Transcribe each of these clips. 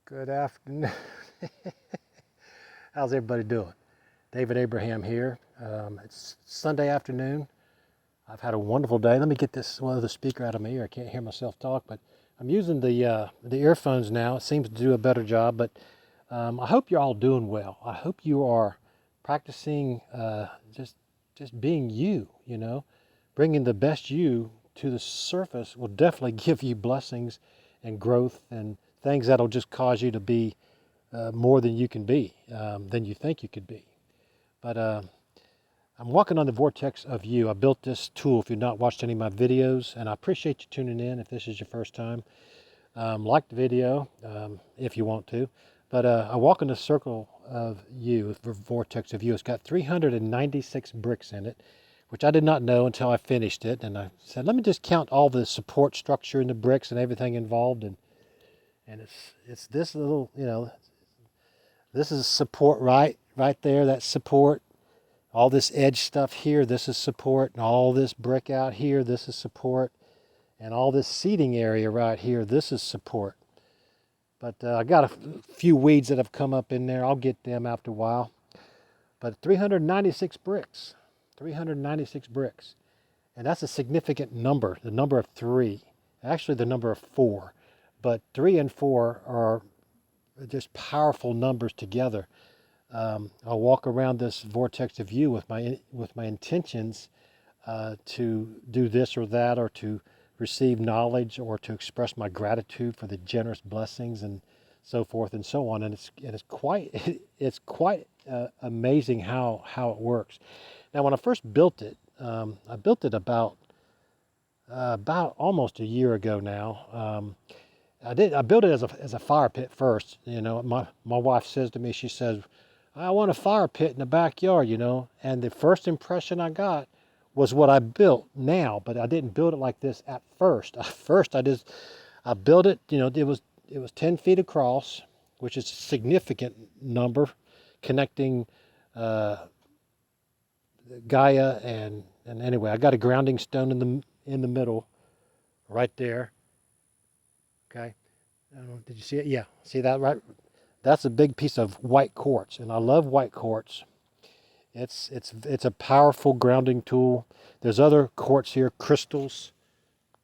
Good afternoon. How's everybody doing? David Abraham here. It's Sunday afternoon. I've had a wonderful day. Let me get this one other speaker out of my ear. I can't hear myself talk, but I'm using the earphones now. It seems to do a better job, but I hope you're all doing well. I hope you are practicing just being you. Bringing the best you to the surface will definitely give you blessings and growth and things that'll just cause you to be more than you can be, than you think you could be. But I'm walking on the vortex of you. I built this tool if you've not watched any of my videos, and I appreciate you tuning in if this is your first time. Like the video if you want to. But I walk in the circle of you, the vortex of you. It's got 396 bricks in it, which I did not know until I finished it. And I said, let me just count all the support structure in the bricks and everything involved. And it's this little, this is support right there. That's support. All this edge stuff here, this is support. And all this brick out here, this is support. And all this seating area right here, this is support. But I got a few weeds that have come up in there. I'll get them after a while. But 396 bricks, 396 bricks. And that's a significant number, the number of 3. Actually, the number of 4. But 3 and 4 are just powerful numbers together. I'll walk around this vortex of you with my intentions to do this or that, or to receive knowledge, or to express my gratitude for the generous blessings and so forth and so on. And it's quite amazing how it works. Now, when I first built it, I built it about almost a year ago now. I built it as a fire pit first. My wife says to me, she says, I want a fire pit in the backyard, and the first impression I got was what I built now, but I didn't build it like this at first. At first, I built it, it was 10 feet across, which is a significant number, connecting Gaia and anyway, I got a grounding stone in the middle, right there. Okay, did you see it? Yeah, see that right? That's a big piece of white quartz, and I love white quartz. It's a powerful grounding tool. There's other quartz here, crystals.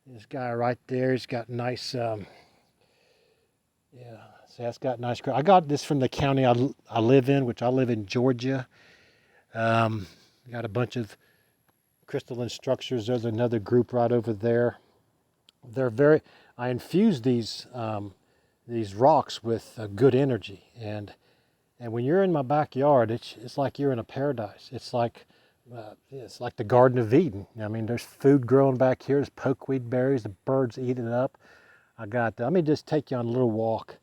This guy right there, he's got nice, yeah. See, that's got nice. I got this from the county I live in, which I live in Georgia. Got a bunch of crystalline structures. There's another group right over there. I infuse these rocks with good energy, and when you're in my backyard, it's like you're in a paradise. It's like the Garden of Eden. I mean, there's food growing back here. There's pokeweed berries. The birds eat it up. Let me just take you on a little walk,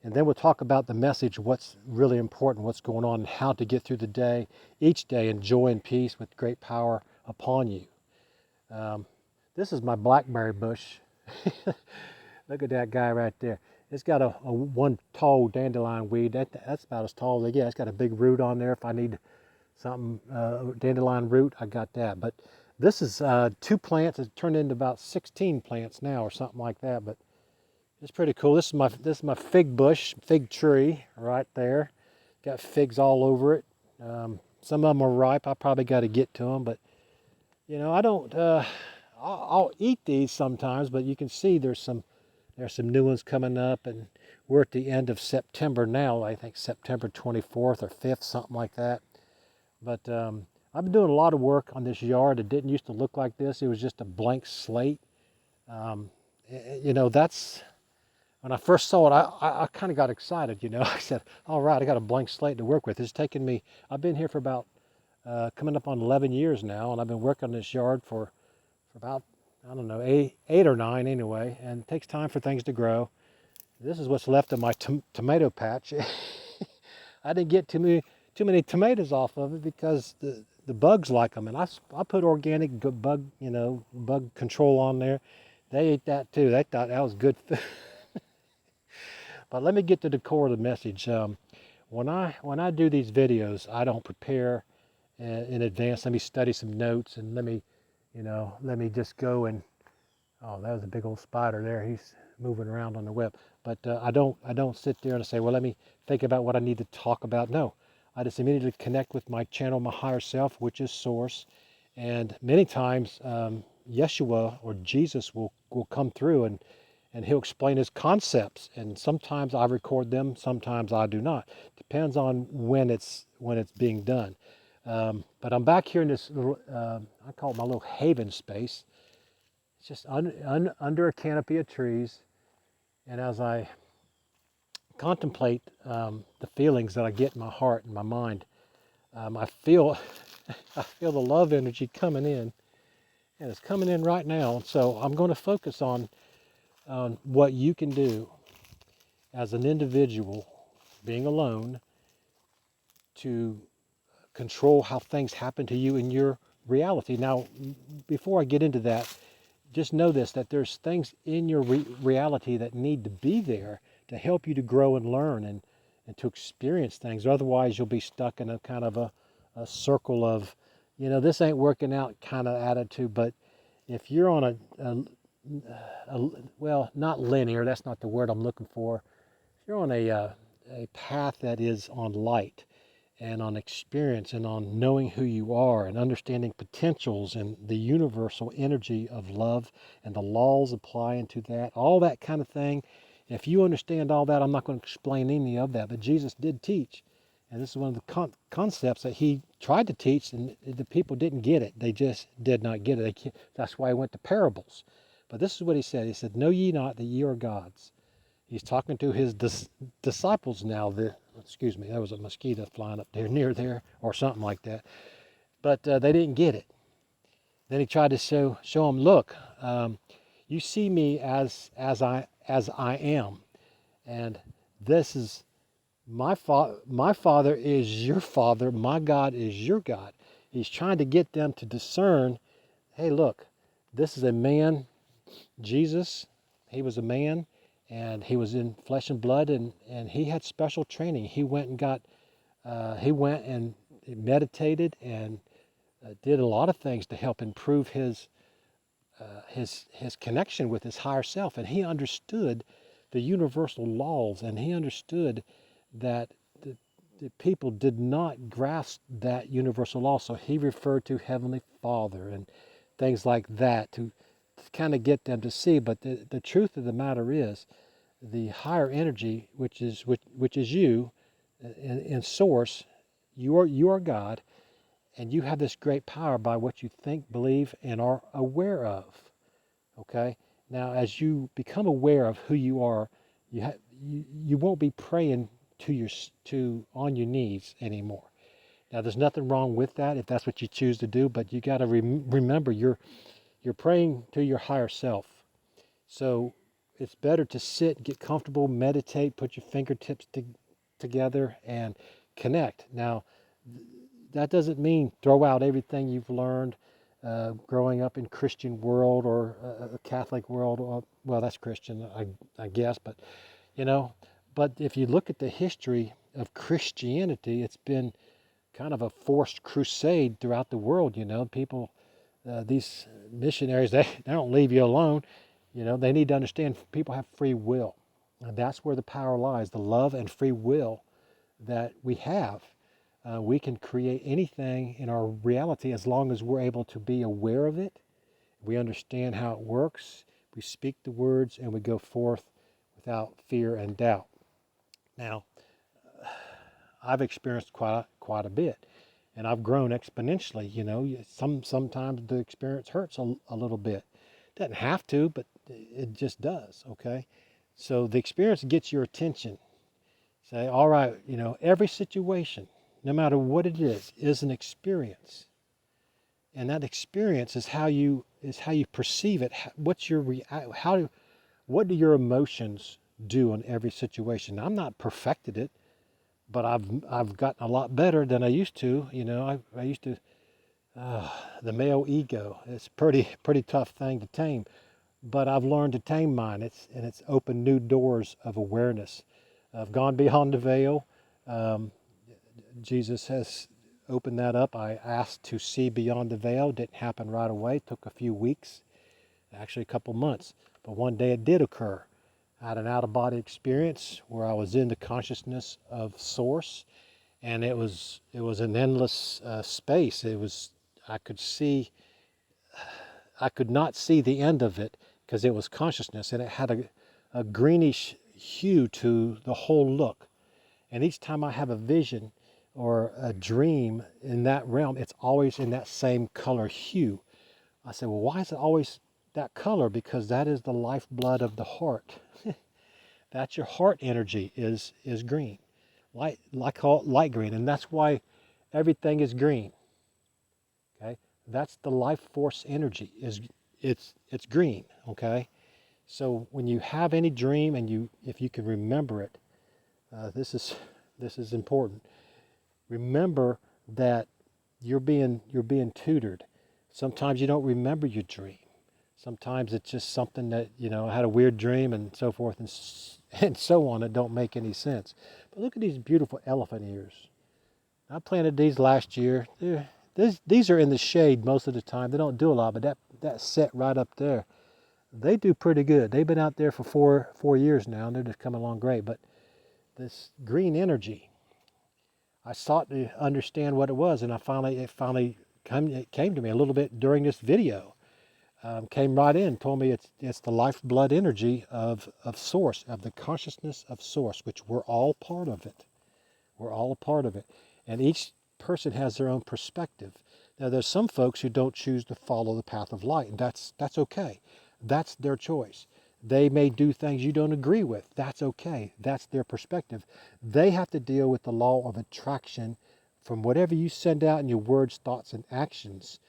and then we'll talk about the message, what's really important, what's going on, and how to get through the day, each day in joy and peace with great power upon you. This is my blackberry bush. Look at that guy right there. It's got a one tall dandelion weed. That's about as tall as they get. It's got a big root on there. If I need something, dandelion root, I got that. But this is 2 plants. It's turned into about 16 plants now, or something like that. But it's pretty cool. This is my fig bush, fig tree right there. Got figs all over it. Some of them are ripe. I probably got to get to them, but I don't. I'll eat these sometimes, but you can see there's some new ones coming up, and we're at the end of September now. I think September 24th or 5th, something like that. But I've been doing a lot of work on this yard. It didn't used to look like this. It was just a blank slate. That's when I first saw it. I kind of got excited. I said, "All right, I got a blank slate to work with." It's taken me. I've been here for about coming up on 11 years now, and I've been working on this yard for about, I don't know, eight or 9 anyway, and it takes time for things to grow. This is what's left of my tomato patch. I didn't get too many tomatoes off of it because the bugs like them, and I put organic bug control on there. They ate that too. They thought that was good food. But let me get to the core of the message. When I do these videos, I don't prepare in advance. Let me study some notes, and let me just go and, oh, that was a big old spider there. He's moving around on the web. But I don't sit there and say, well, let me think about what I need to talk about. No, I just immediately connect with my channel, my higher self, which is Source. And many times, Yeshua or Jesus will come through and he'll explain his concepts. And sometimes I record them, sometimes I do not. Depends on when it's being done. But I'm back here in this little, I call it my little haven space. It's just under a canopy of trees. And as I contemplate the feelings that I get in my heart and my mind, I feel I feel the love energy coming in, and it's coming in right now. So I'm going to focus on what you can do as an individual, being alone, to control how things happen to you in your reality. Now, before I get into that, just know this, that there's things in your reality that need to be there to help you to grow and learn and to experience things. Otherwise, you'll be stuck in a kind of a circle of, this ain't working out kind of attitude. But if you're on well, not linear, that's not the word I'm looking for. If you're on a path that is on light and on experience and on knowing who you are and understanding potentials and the universal energy of love and the laws applying to that, all that kind of thing. If you understand all that, I'm not going to explain any of that, but Jesus did teach. And this is one of the concepts that he tried to teach, and the people didn't get it. They just did not get it. That's why he went to parables. But this is what he said. He said, know ye not that ye are gods? He's talking to his disciples now. Excuse me, that was a mosquito flying up there near there or something like that. But they didn't get it. Then he tried to show them, look, you see me as I am, and this is my Father is your Father. My God is your God. He's trying to get them to discern. Hey, look, this is a man, Jesus. He was a man. And he was in flesh and blood, and he had special training. He went and meditated and did a lot of things to help improve his connection with his higher self. And he understood the universal laws, and he understood that the people did not grasp that universal law. So he referred to Heavenly Father and things like that to kind of get them to see. But the truth of the matter is, the higher energy, which is you, in Source, you are God, and you have this great power by what you think, believe, and are aware of. Okay. Now, as you become aware of who you are, you won't be praying on your knees anymore. Now, there's nothing wrong with that if that's what you choose to do, but you got to remember you're praying to your higher self. So it's better to sit, get comfortable, meditate, put your fingertips together and connect. Now, that doesn't mean throw out everything you've learned growing up in Christian world or a Catholic world. Well, that's Christian, I guess, but but if you look at the history of Christianity, it's been kind of a forced crusade throughout the world. People, these missionaries, they don't leave you alone. They need to understand people have free will. And that's where the power lies, the love and free will that we have. We can create anything in our reality as long as we're able to be aware of it. We understand how it works. We speak the words and we go forth without fear and doubt. Now, I've experienced quite a bit, and I've grown exponentially. Sometimes the experience hurts a little bit. Doesn't have to, but it just does. Okay, so the experience gets your attention. Say, all right, every situation, no matter what it is an experience, and that experience is how you perceive it. What do your emotions do in every situation? Now, I'm not perfected it, but I've gotten a lot better than I used to. I used to. The male ego. It's pretty tough thing to tame, but I've learned to tame mine. It's opened new doors of awareness. I've gone beyond the veil. Jesus has opened that up. I asked to see beyond the veil. Didn't happen right away. Took a few weeks, actually a couple months. But one day it did occur. I had an out-of-body experience where I was in the consciousness of Source, and it was an endless space. I could see I could not see the end of it because it was consciousness, and it had a greenish hue to the whole look. And each time I have a vision or a dream in that realm, it's always in that same color hue. I said, well, why is it always that color? Because that is the lifeblood of the heart. That's your heart energy is green, light green, and that's why everything is green. Okay, that's the life force energy. It's green. Okay, so when you have any dream and if you can remember it, this is important. Remember that you're being tutored. Sometimes you don't remember your dream. Sometimes it's just something that, I had a weird dream and so forth and so on that don't make any sense. But look at these beautiful elephant ears. I planted these last year. These are in the shade most of the time. They don't do a lot, but that set right up there, they do pretty good. They've been out there for four years now, and they're just coming along great. But this green energy, I sought to understand what it was, and it came to me a little bit during this video. Came right in, told me it's the lifeblood energy of Source, of the consciousness of Source, which we're all part of it. We're all a part of it. And each person has their own perspective. Now, there's some folks who don't choose to follow the path of light, and that's okay. That's their choice. They may do things you don't agree with. That's okay. That's their perspective. They have to deal with the law of attraction from whatever you send out in your words, thoughts, and actions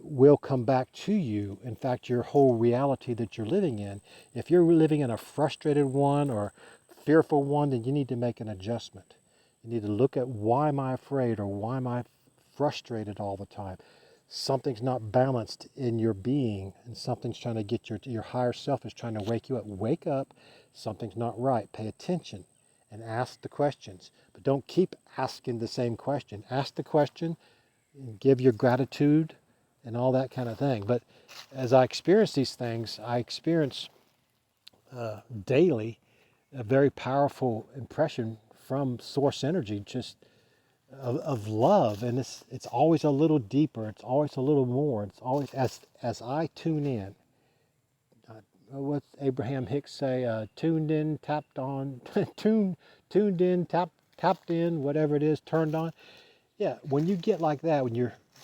will come back to you. In fact, your whole reality that you're living in. If you're living in a frustrated one or fearful one, then you need to make an adjustment. You need to look at, why am I afraid, or why am I frustrated all the time? Something's not balanced in your being, and something's trying to get your higher self is trying to wake you up. Wake up. Something's not right. Pay attention and ask the questions. But don't keep asking the same question. Ask the question and give your gratitude and all that kind of thing. But as I experience these things, I experience daily a very powerful impression from Source energy, just of love, and it's always a little deeper. It's always a little more. It's always as I tune in. What's Abraham Hicks say? Tuned in, tapped on, tuned in, tapped in, whatever it is, turned on. Yeah, when you get like that,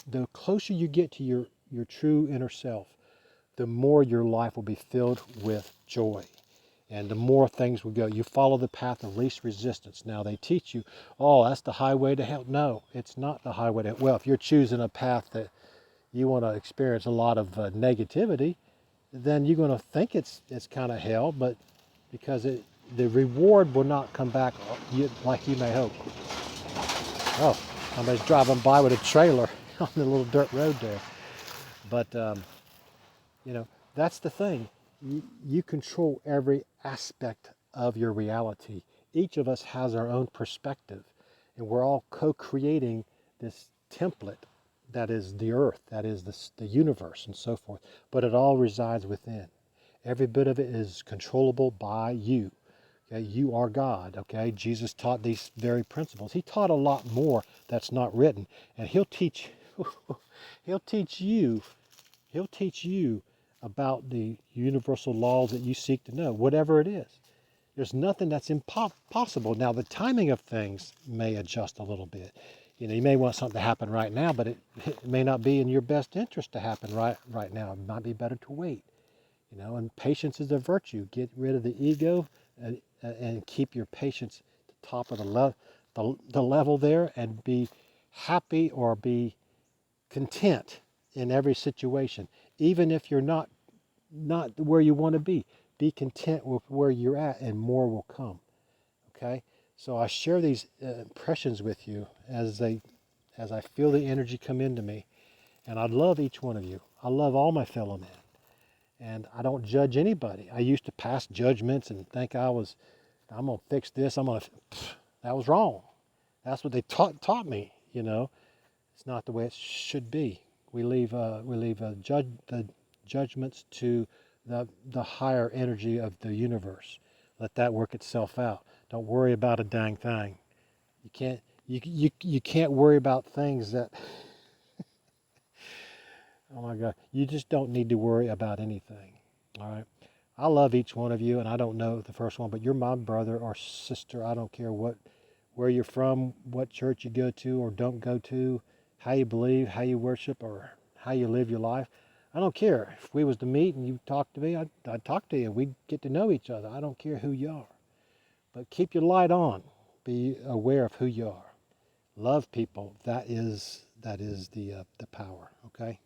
the closer you get to your true inner self, the more your life will be filled with joy. And the more things will go. You follow the path of least resistance. Now they teach you, oh, that's the highway to hell. No, it's not the highway to hell. Well, if you're choosing a path that you want to experience a lot of negativity, then you're going to think it's kind of hell, but because the reward will not come back like you may hope. Oh, somebody's driving by with a trailer on the little dirt road there. But, that's the thing. You control every aspect of your reality. Each of us has our own perspective, and we're all co-creating this template that is the earth, that is the universe, and so forth. But it all resides within. Every bit of it is controllable by you. Okay, you are God. Okay, Jesus taught these very principles. He taught a lot more that's not written, and he'll teach. He'll teach you. He'll teach you about the universal laws that you seek to know, whatever it is. There's nothing that's impossible. Now, the timing of things may adjust a little bit. You may want something to happen right now, but it may not be in your best interest to happen right now. It might be better to wait. And patience is a virtue. Get rid of the ego and keep your patience at the top of the level there, and be happy or be content in every situation. Even if you're not where you want to be content with where you're at, and more will come. Okay, so I share these impressions with you as I feel the energy come into me, and I love each one of you. I love all my fellow men, and I don't judge anybody. I used to pass judgments and think I'm gonna fix this. That was wrong. That's what they taught me. It's not the way it should be. We leave the judgments to the higher energy of the universe. Let that work itself out. Don't worry about a dang thing. You can't you can't worry about things that oh my God, you just don't need to worry about anything. All right. I love each one of you, and I don't know the first one, but you're my brother or sister. I don't care where you're from, what church you go to or don't go to, how you believe, how you worship, or how you live your life. I don't care. If we was to meet and you talk to me, I'd talk to you. We'd get to know each other. I don't care who you are. But keep your light on. Be aware of who you are. Love people. That is the power. Okay.